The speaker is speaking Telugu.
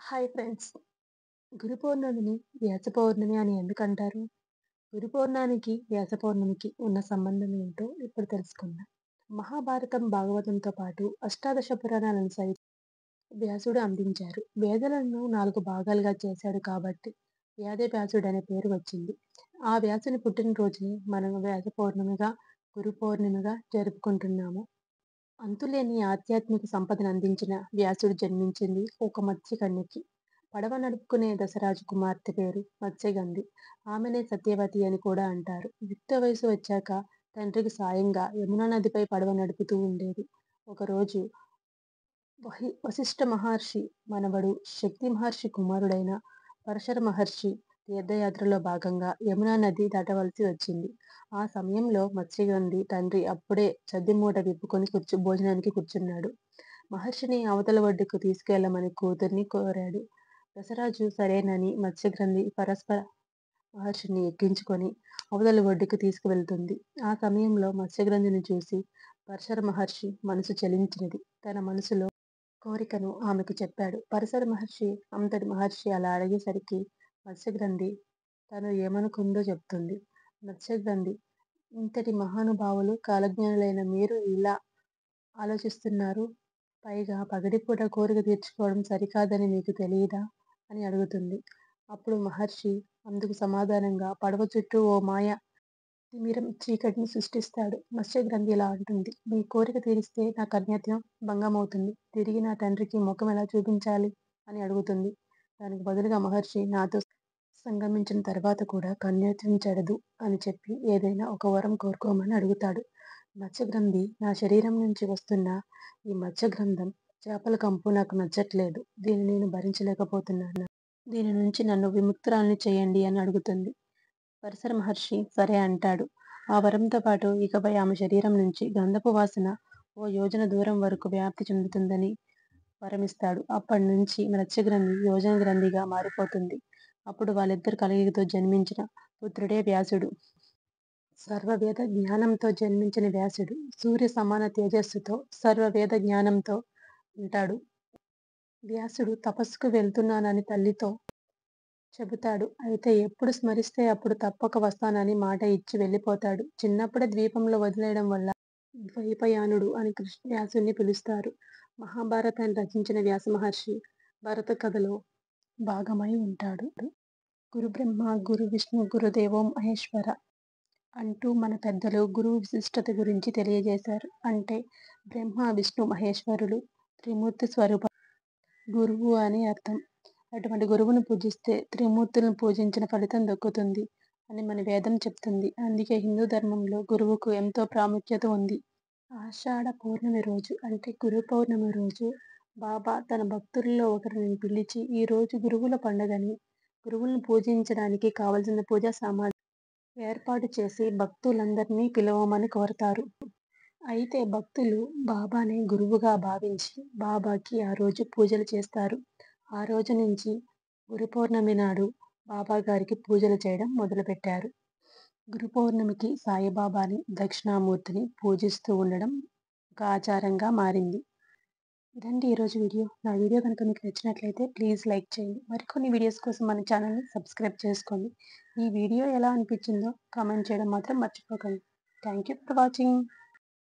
Hi friends. గురు పౌర్ణమిని వ్యాస పౌర్ణమి అని ఎందుకంటారు? గురు పౌర్ణానికి, వ్యాస పౌర్ణమికి ఉన్న సంబంధం ఏంటో ఇప్పుడు తెలుసుకుందాం. మహాభారతం, భాగవతంతో పాటు అష్టాదశ పురాణాలను సైతం వ్యాసుడు అందించారు. వేదాలను 4 భాగాలుగా చేశాడు కాబట్టి వ్యాసుడు అనే పేరు వచ్చింది. ఆ వ్యాసుని పుట్టినరోజుని మనం వ్యాస పౌర్ణమిగా, గురు పౌర్ణమిగా జరుపుకుంటున్నాము. అంతులేని ఆధ్యాత్మిక సంపదను అందించిన వ్యాసుడు జన్మించింది ఒక మత్స్యకన్యకి. పడవ నడుపుకునే దశరాజు కుమార్తె పేరు మత్స్యగంధి. ఆమెనే సత్యవతి అని కూడా అంటారు. యుక్త వయసు వచ్చాక తండ్రికి సాయంగా యమునా నదిపై పడవ నడుపుతూ ఉండేది. ఒకరోజు వశిష్ఠ మహర్షి మనవడు, శక్తి మహర్షి కుమారుడైన పరశర మహర్షి తీర్థయాత్రలో భాగంగా యమునా నది దాటవలసి వచ్చింది. ఆ సమయంలో మత్స్యగంధి తండ్రి అప్పుడే సద్ది మూట విప్పుకొని భోజనానికి కూర్చున్నాడు. మహర్షిని అవతల ఒడ్డుకు తీసుకెళ్లమని కూతుర్ని కోరాడు. దశరాజు సరేనని మత్స్యగ్రంథి పరస్పర మహర్షిని ఎక్కించుకొని అవతలి ఒడ్డుకు తీసుకువెళ్తుంది. ఆ సమయంలో మత్స్యగ్రంథిని చూసి పరశర మహర్షి మనసు చలించినది. తన మనసులో కోరికను ఆమెకు చెప్పాడు. పరశర మహర్షి అంతటి మహర్షి అలా అడిగేసరికి మత్స్యగ్రంథి తను ఏమనుకుందో చెప్తుంది. మత్స్యగ్రంథి, ఇంతటి మహానుభావులు, కాలజ్ఞానులైన మీరు ఇలా ఆలోచిస్తున్నారు. పైగా పగటిపూట కోరిక తీర్చుకోవడం సరికాదని మీకు తెలియదా అని అడుగుతుంది. అప్పుడు మహర్షి అందుకు సమాధానంగా పడవ చుట్టూ ఓ మాయ తిమిరం చీకటిని సృష్టిస్తాడు. మత్స్యగ్రంథి ఇలా అంటుంది. మీ కోరిక తీరిస్తే నా కన్యత్వం భంగమవుతుంది. తిరిగి నా తండ్రికి ముఖం ఎలా చూపించాలి అని అడుగుతుంది. దానికి బదులుగా మహర్షి నాతో సంగమించిన తర్వాత కూడా కన్యత్వం చెడదు అని చెప్పి ఏదైనా ఒక వరం కోరుకోమని అడుగుతాడు. మత్స్యగ్రంథి, నా శరీరం నుంచి వస్తున్న ఈ మత్స్యగ్రంథం చేపల కంపు నాకు నచ్చట్లేదు. దీన్ని నేను భరించలేకపోతున్నాను. దీని నుంచి నన్ను విముక్తురాల్ని చేయండి అని అడుగుతుంది. పరశర మహర్షి సరే అంటాడు. ఆ వరంతో పాటు ఇకపై ఆమె శరీరం నుంచి గంధపు వాసన ఓ యోజన దూరం వరకు వ్యాప్తి చెందుతుందని వరమిస్తాడు. అప్పటి నుంచి మత్స్యగ్రంథి యోజన గ్రంథిగా మారిపోతుంది. అప్పుడు వాళ్ళిద్దరు కలయికతో జన్మించిన పుత్రుడే వ్యాసుడు. సర్వవేద జ్ఞానంతో జన్మించిన వ్యాసుడు సూర్య సమాన తేజస్సుతో సర్వవేద జ్ఞానంతో ఉంటాడు. వ్యాసుడు తపస్సుకు వెళ్తున్నానని తల్లితో చెబుతాడు. అయితే ఎప్పుడు స్మరిస్తే అప్పుడు తప్పక వస్తానని మాట ఇచ్చి వెళ్ళిపోతాడు. చిన్నప్పుడే ద్వీపంలో వదిలేయడం వల్ల ద్వైపాయనుడు అని వ్యాసుని పిలుస్తారు. మహాభారతాన్ని రచించిన వ్యాస మహర్షి భరత కథలో భాగమై ఉంటాడు. గురు బ్రహ్మ, గురు విష్ణు, గురుదేవో మహేశ్వర అంటూ మన పెద్దలు గురువు విశిష్టత గురించి తెలియజేశారు. అంటే బ్రహ్మ, విష్ణు, మహేశ్వరులు త్రిమూర్తి స్వరూప గురువు అని అర్థం. అటువంటి గురువును పూజిస్తే త్రిమూర్తులను పూజించిన ఫలితం దక్కుతుంది అని మన వేదం చెప్తుంది. అందుకే హిందూ ధర్మంలో గురువుకు ఎంతో ప్రాముఖ్యత ఉంది. ఆషాఢ పౌర్ణమి రోజు అంటే గురు పౌర్ణమి రోజు బాబా తన భక్తుల్లో ఒకరిని పిలిచి ఈ రోజు గురువుల పండుగని, గురువులను పూజించడానికి కావలసిన పూజా సామాగ్రి ఏర్పాటు చేసి భక్తులందరినీ పిలవమని కోరతారు. అయితే భక్తులు బాబానే గురువుగా భావించి బాబాకి ఆ రోజు పూజలు చేస్తారు. ఆ రోజు నుంచి గురు పౌర్ణమి నాడు బాబా గారికి పూజలు చేయడం మొదలుపెట్టారు. గురు పౌర్ణమికి సాయిబాబాని, దక్షిణామూర్తిని పూజిస్తూ ఉండడం ఒక ఆచారంగా మారింది. ఇదండి ఈరోజు వీడియో. నా వీడియో కనుక మీకు నచ్చినట్లయితే ప్లీజ్ లైక్ చేయండి. మరికొన్ని వీడియోస్ కోసం మన ఛానల్ని సబ్స్క్రైబ్ చేసుకోండి. ఈ వీడియో ఎలా అనిపించిందో కామెంట్ చేయడం మాత్రం మర్చిపోకండి. Thank you for watching.